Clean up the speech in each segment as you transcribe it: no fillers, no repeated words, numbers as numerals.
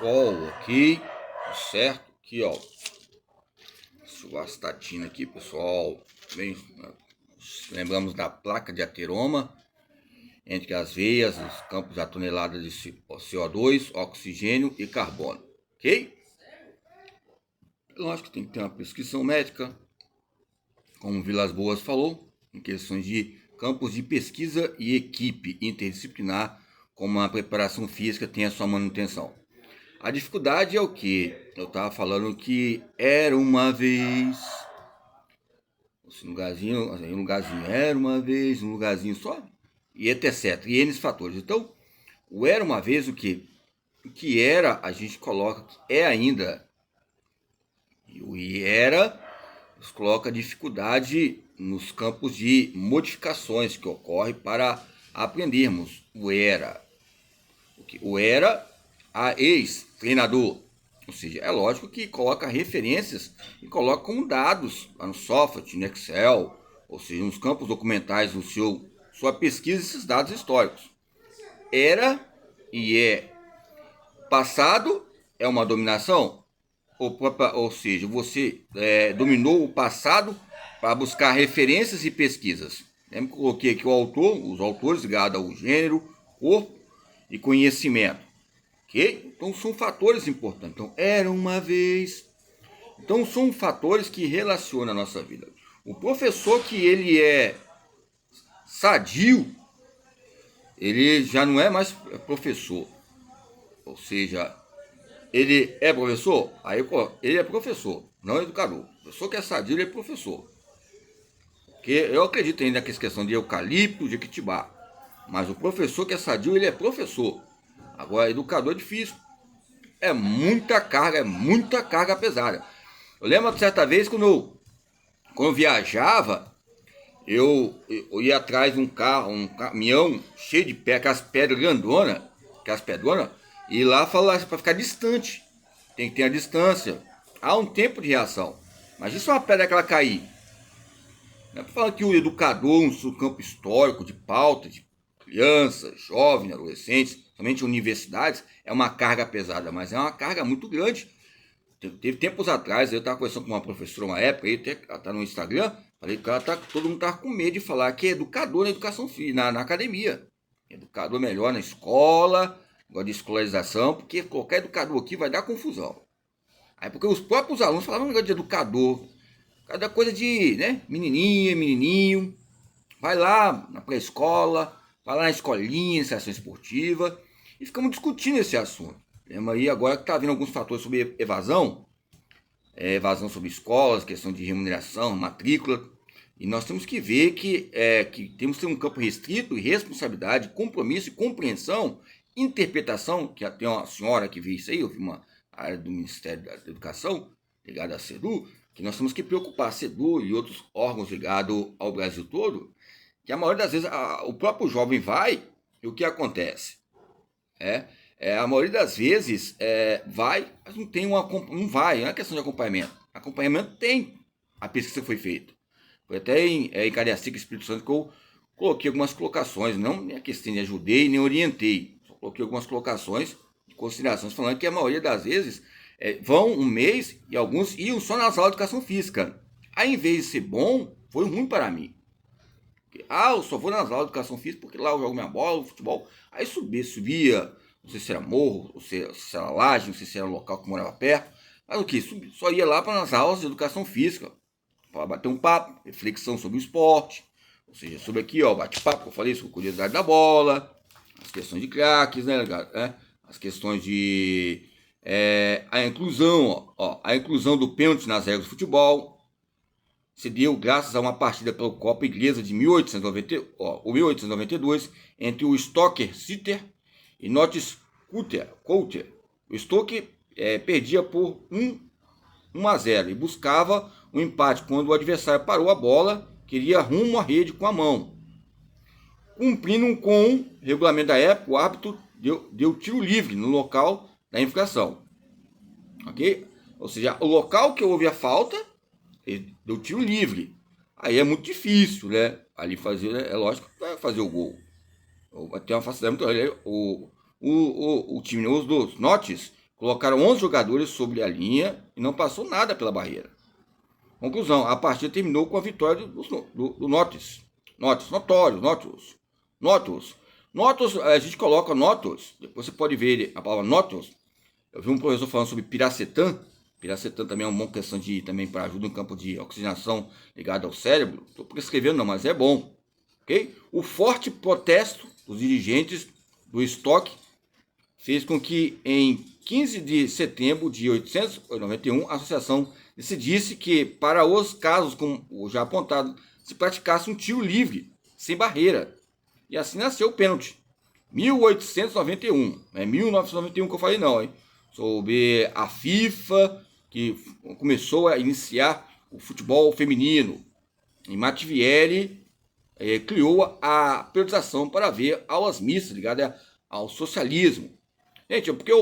pessoal, ok? Certo? Aqui, ó. Suvastatina aqui, pessoal. Bem, lembramos da placa de ateroma entre as veias, os campos a tonelada de CO2, oxigênio e carbono, ok? Lógico que tem que ter uma prescrição médica, como Vilas Boas falou, em questões de campos de pesquisa e equipe interdisciplinar, como a preparação física tem a sua manutenção. A dificuldade é o que? Eu estava falando que era uma vez. Um lugarzinho, era uma vez, um lugarzinho só. E etc. E N fatores. Então, o era uma vez o que? O que era, a gente coloca que é ainda. E o era, nos coloca dificuldade nos campos de modificações que ocorrem para aprendermos o era. O era a ex-treinador. Ou seja, é lógico que coloca referências e coloca como dados lá no software, no Excel, ou seja, nos campos documentais do sua pesquisa, esses dados históricos. Era e é. Passado é uma dominação, ou seja, você dominou o passado para buscar referências e pesquisas. Lembra que eu coloquei aqui os autores ligados ao gênero, corpo e conhecimento. Ok? Então são fatores importantes. Então, era uma vez. Então são fatores que relacionam a nossa vida. O professor que ele é sadio, ele já não é mais professor. Ou seja, ele é professor? Aí ele é professor, não é educador. O professor que é sadio, ele é professor. Porque eu acredito ainda nessa questão de eucalipto, de Jequitibá. Mas o professor que é sadio, ele é professor. Agora, educador é difícil. É muita carga pesada. Eu lembro de certa vez quando eu viajava, eu ia atrás de um caminhão cheio de pedras, aquelas pedras grandonas, e lá falava para ficar distante. Tem que ter a distância. Há um tempo de reação. Mas isso é uma pedra que ela cair. Não é para falar que o educador, um campo histórico de pauta, de crianças, jovens, adolescentes, somente universidades, é uma carga pesada, mas é uma carga muito grande. Teve tempos atrás, eu estava conversando com uma professora uma época, aí ela está no Instagram, falei que todo mundo estava com medo de falar que é educador na educação na academia. Educador melhor na escola, negócio de escolarização, porque qualquer educador aqui vai dar confusão. Aí porque os próprios alunos falavam um negócio de educador, cada coisa de, né, menininha, menininho, vai lá na pré-escola, vai lá na escolinha, iniciação esportiva, e ficamos discutindo esse assunto. Aí agora que está vindo alguns fatores sobre evasão, evasão sobre escolas, questão de remuneração, matrícula, e nós temos que ver que temos que ter um campo restrito e responsabilidade, compromisso e compreensão, interpretação, que tem uma senhora que viu isso aí, eu vi uma área do Ministério da Educação, ligada à CEDU, que nós temos que preocupar a CEDU e outros órgãos ligados ao Brasil todo, que a maioria das vezes o próprio jovem vai, e o que acontece? A maioria das vezes vai, mas não tem não vai, não é questão de acompanhamento. Acompanhamento tem, a pesquisa foi feita. Foi até em Cariacica, Espírito Santo, que eu coloquei algumas colocações, não é questão de ajudei nem orientei, só coloquei algumas colocações de considerações, falando que a maioria das vezes vão um mês e alguns iam só nas aulas de educação física. Aí, em vez de ser bom, foi ruim para mim. Eu só vou nas aulas de educação física porque lá eu jogo minha bola, futebol. Aí subia, não sei se era morro, ou se era laje, não sei se era local que morava perto. Mas o que? Só ia lá para as aulas de educação física, para bater um papo, reflexão sobre o esporte. Ou seja, sobre aqui, ó, bate-papo que eu falei sobre a curiosidade da bola, as questões de craques, né, as questões de a inclusão, a inclusão do pênalti nas regras do futebol. Se deu graças a uma partida pela Copa Inglesa de 1892 entre o Stoke City e Notts County. O Stoke perdia por 1-0 e buscava um empate quando o adversário parou a bola, queria rumo à rede com a mão. Cumprindo com o regulamento da época, o árbitro deu tiro livre no local da infração. Ok? Ou seja, o local que houve a falta, ele deu tiro livre. Aí é muito difícil, né? Ali fazer, é lógico que vai fazer o gol. Vai ter uma facilidade muito grande. O time, os dos Notts, Colocaram 11 jogadores sobre a linha e não passou nada pela barreira. Conclusão, a partida terminou com a vitória do Notus. Notus, a gente coloca Notus, depois você pode ver a palavra Notus. Eu vi um professor falando sobre piracetam. Piracetam também é uma boa questão também para ajuda no campo de oxigenação ligado ao cérebro. Estou prescrevendo não, mas é bom. Okay? O forte protesto dos dirigentes do estoque fez com que em 15 de setembro de 1891 a associação decidisse que para os casos como o já apontado se praticasse um tiro livre, sem barreira. E assim nasceu o pênalti. 1891, não é 1991 que eu falei não, hein? Sobre a FIFA que começou a iniciar o futebol feminino. E Mattielli criou a periodização para ver aulas mistas ligadas ao socialismo. Gente, porque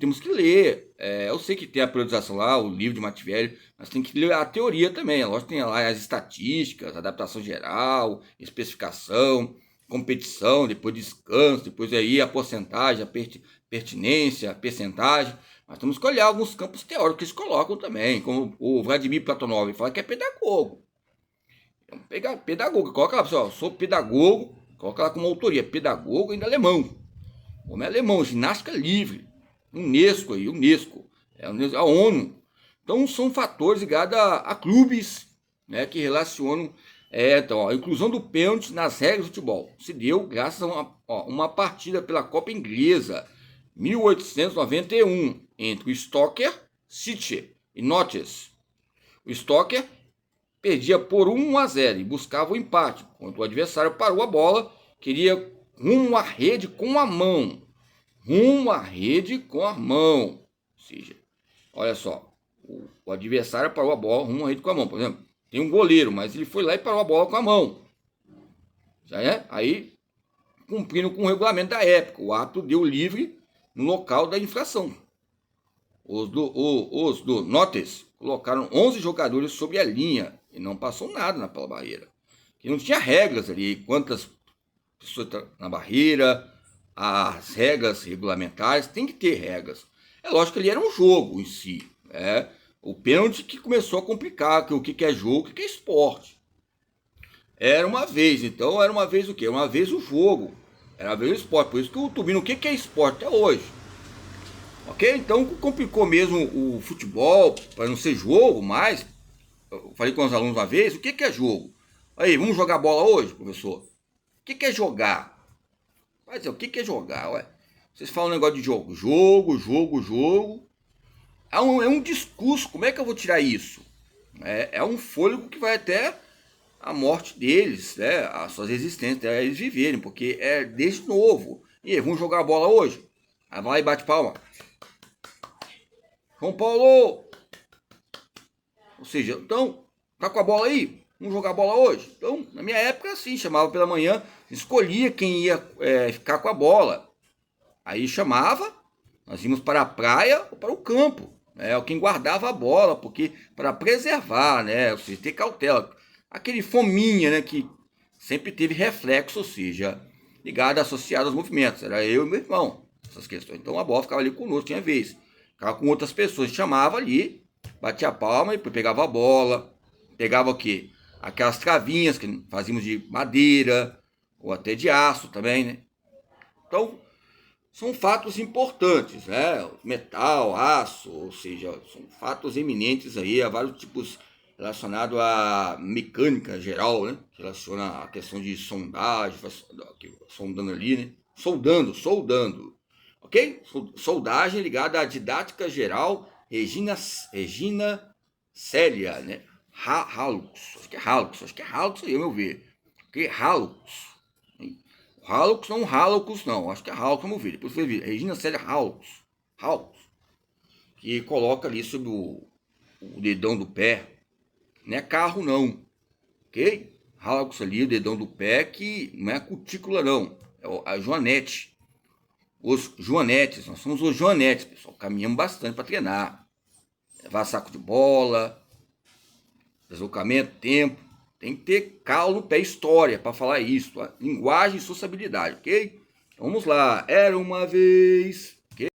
temos que ler. Eu sei que tem a periodização lá, o livro de Mattielli, mas tem que ler a teoria também. Lógico que tem lá as estatísticas, adaptação geral, especificação, competição, depois descanso, depois aí a porcentagem, a pertinência, a percentagem. Mas temos que olhar alguns campos teóricos que eles colocam também, como o Vladimir Platonov fala que é pedagogo. Então, pedagogo, coloca lá, pessoal, sou pedagogo, coloca lá como autoria, pedagogo ainda alemão. O homem é alemão, ginástica livre, Unesco, a ONU. Então são fatores ligados a clubes, né, que relacionam a inclusão do pênalti nas regras do futebol. Se deu graças a uma partida pela Copa Inglesa, 1891, entre o Stoker City e Notts. O Stoker perdia por 1-0 e buscava o empate, quando o adversário parou a bola, queria rumo à rede com a mão. Ou seja, olha só, o adversário parou a bola rumo à rede com a mão. Por exemplo, tem um goleiro, mas ele foi lá e parou a bola com a mão. Já é? Aí, cumprindo com o regulamento da época, o árbitro deu livre no local da infração. Os do Notts colocaram 11 jogadores sobre a linha e não passou nada pela barreira. E não tinha regras ali, quantas pessoas na barreira, as regras regulamentares, tem que ter regras. É lógico que ele era um jogo em si, o pênalti que começou a complicar, que o que é jogo, o que é esporte. Era uma vez o quê? Uma vez o jogo, era uma vez o esporte, por isso que o Tubino, o que é esporte até hoje. Ok? Então complicou mesmo o futebol, para não ser jogo mais. Eu falei com os alunos uma vez, o que é jogo? Aí, vamos jogar bola hoje, professor? O que é jogar? Vai dizer, o que é jogar? Ué? Vocês falam um negócio de jogo. Jogo. É um discurso. Como é que eu vou tirar isso? É um fôlego que vai até a morte deles, né? As suas existências, até eles viverem, porque é desde novo. E aí, vamos jogar a bola hoje? Aí vai lá e bate palma. João Paulo! Ou seja, então, tá com a bola aí? Vamos jogar bola hoje? Então, na minha época, assim, chamava pela manhã, escolhia quem ia ficar com a bola. Aí chamava, nós íamos para a praia ou para o campo. Quem guardava a bola, porque para preservar, né? Ou seja, ter cautela. Aquele fominha, né? Que sempre teve reflexo, ou seja, ligado, associado aos movimentos. Era eu e meu irmão, essas questões. Então a bola ficava ali conosco, tinha vez. Ficava com outras pessoas, chamava ali, batia a palma e pegava a bola. Pegava o quê? Aquelas travinhas que fazíamos de madeira ou até de aço também, né? Então, são fatos importantes, né? Metal, aço, ou seja, são fatos eminentes aí, há vários tipos relacionados à mecânica geral, né? Relaciona a questão de sondagem, sondando ali, né? Soldando, ok? Soldagem ligada à didática geral, Regina Célia, né? Halux, acho que é Halux aí, ao meu ver. Porque Halux. Halux não, Halux não, acho que é Halux, vamos ver. Depois você ver, Regina Célia Halux. Que coloca ali sobre o dedão do pé. Não é carro não, ok? Halux ali, o dedão do pé, que não é a cutícula não, é a joanete. Os joanetes, nós somos os joanetes, pessoal, caminhamos bastante para treinar. Levar saco de bola, deslocamento, tempo, tem que ter calo no pé, história, para falar isso, linguagem e sociabilidade, ok? Vamos lá, era uma vez...